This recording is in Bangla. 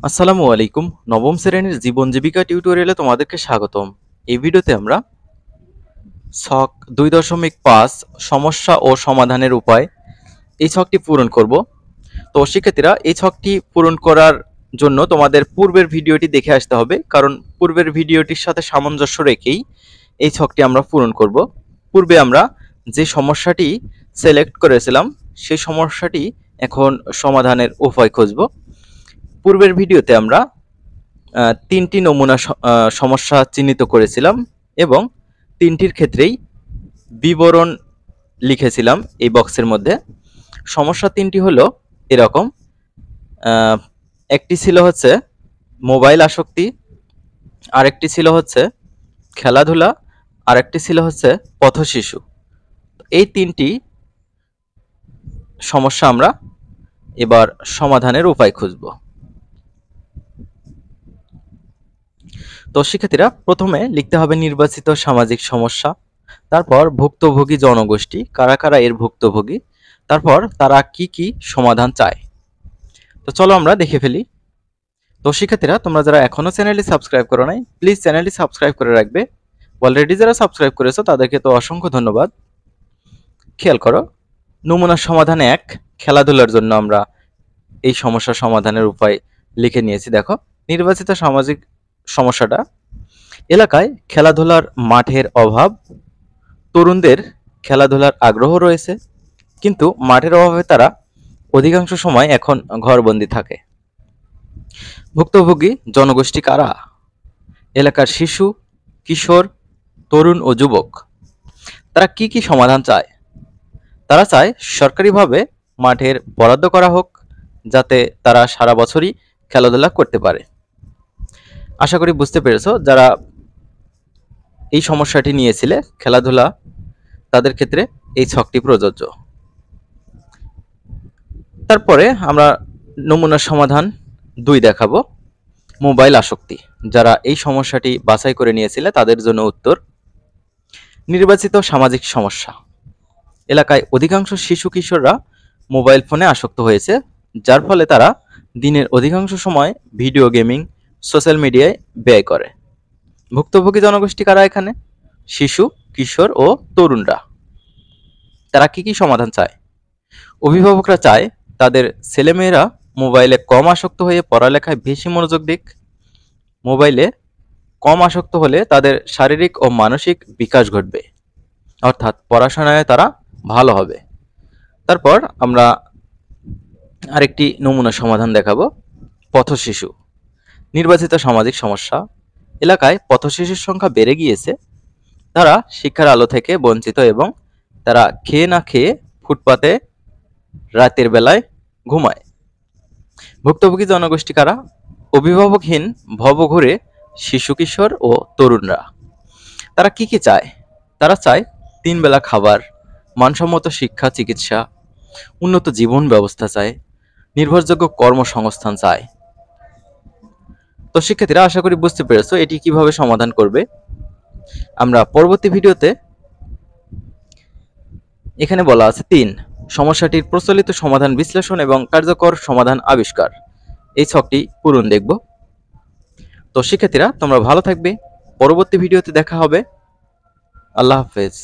আসসালামু আলাইকুম। নবম শ্রেণীর জীবন জীবিকা টিউটোরিয়ালে তোমাদেরকে স্বাগতম। এই ভিডিওতে আমরা ছক 2.5 সমস্যা ও সমাধানের উপায় এই ছকটি পূরণ করব। তো শিক্ষার্থীরা, এই ছকটি পূরণ করার জন্য তোমাদের পূর্বের ভিডিওটি দেখে আসতে হবে, কারণ পূর্বের ভিডিওটির সাথে সামঞ্জস্য রেখেই এই ছকটি আমরা পূরণ করব। পূর্বে আমরা যে সমস্যাটি সিলেক্ট করেছিলাম সেই সমস্যাটি এখন সমাধানের উপায় খুঁজব। পূর্বের ভিডিওতে আমরা তিনটি নমুনা সমস্যা চিহ্নিত করেছিলাম এবং তিনটির ক্ষেত্রেই বিবরণ লিখেছিলাম এই বক্সের মধ্যে। সমস্যা তিনটি হলো এরকম। একটি ছিল হচ্ছে মোবাইল আসক্তি, আরেকটি ছিল হচ্ছে খেলাধুলা, আরেকটি ছিল হচ্ছে পথশিশু। এই তিনটি সমস্যা আমরা এবার সমাধানের উপায় খুঁজব। তো শিক্ষার্থীরা, প্রথমে লিখতে হবে নির্বাচিত সামাজিক সমস্যা, তারপর ভুক্তভোগী জনগোষ্ঠী, কারা কারা এর ভুক্তভোগী, তারপর তারা কি কি সমাধান চায়। তো চলো আমরা দেখে ফেলি। তো শিক্ষার্থীরা, তোমরা যারা এখনো চ্যানেলটি সাবস্ক্রাইব করো নাই, প্লিজ চ্যানেলটি সাবস্ক্রাইব করে রাখবে। অলরেডি যারা সাবস্ক্রাইব করেছো তাদেরকে তো অসংখ্য ধন্যবাদ। খেয়াল করো, নমুনা সমাধান 1, খেলাধুলার জন্য আমরা এই সমস্যা সমাধানের উপায় লিখে নিয়েছি। দেখো, নির্বাচিত সামাজিক সমস্যাটা, এলাকায় খেলাধুলার মাঠের অভাব, তরুণদের খেলাধুলার আগ্রহ রয়েছে কিন্তু মাঠের অভাবে তারা অধিকাংশ সময় এখন ঘরবন্দি থাকে। ভুক্তভোগী জনগোষ্ঠী কারা? এলাকার শিশু, কিশোর, তরুণ ও যুবক। তারা কি কি সমাধান চায়? তারা চায় সরকারিভাবে মাঠের বরাদ্দ করা হোক, যাতে তারা সারা বছরই খেলাধুলা করতে পারে। আশা করি বুঝতে পেরেছো যারা এই সমস্যাটি নিয়েছিলে খেলাধুলা, তাদের ক্ষেত্রে এই ছকটি প্রযোজ্য। তারপরে আমরা নমুনা সমাধান 2 দেখাবো, মোবাইল আসক্তি। যারা এই সমস্যাটি বাছাই করে নিয়েছিলে তাদের জন্য উত্তর। নির্বাচিত সামাজিক সমস্যা, এলাকায় অধিকাংশ শিশু কিশোররা মোবাইল ফোনে আসক্ত হয়েছে, যার ফলে তারা দিনের অধিকাংশ সময় ভিডিও গেমিং, সোশ্যাল মিডিয়ায় ব্যয় করে। ভুক্তভোগী জনগোষ্ঠী কারা এখানে? শিশু, কিশোর ও তরুণরা। তারা কি কি সমাধান চায়? অভিভাবকরা চায় তাদের ছেলেমেয়েরা মোবাইলে কম আসক্ত হয়ে পড়ালেখায় বেশি মনোযোগ দিক। মোবাইলে কম আসক্ত হলে তাদের শারীরিক ও মানসিক বিকাশ ঘটবে, অর্থাৎ পড়াশোনায় তারা ভালো হবে। তারপর আমরা আরেকটি নমুনা সমাধান দেখাবো, পথশিশু। নির্বাচিত সামাজিক সমস্যা, এলাকায় পথশিশুর সংখ্যা বেড়ে গিয়েছে, তারা শিক্ষার আলো থেকে বঞ্চিত এবং তারা খেয়ে না খেয়ে ফুটপাতে রাতের বেলায় ঘুমায়। ভুক্তভোগী জনগোষ্ঠী কারা? অভিভাবকহীন ভবঘুরে শিশু কিশোর ও তরুণরা। তারা কি কি চায়? তারা চায় 3 বেলা খাবার, মানসম্মত শিক্ষা চিকিৎসা, উন্নত জীবন ব্যবস্থা চায়, নির্ভরযোগ্য কর্মসংস্থান চায়। তো শিক্ষার্থীরা, আশা করি বুঝতে পেরেছো এটি কিভাবে সমাধান করবে। আমরা পরবর্তী ভিডিওতে, এখানে বলা আছে 3, সমস্যাটির প্রচলিত সমাধান বিশ্লেষণ এবং কার্যকর সমাধান আবিষ্কার, এই ছকটি পূরণ দেখব। তো শিক্ষার্থীরা, তোমরা ভালো থাকবে। পরবর্তী ভিডিওতে দেখা হবে। আল্লাহ হাফেজ।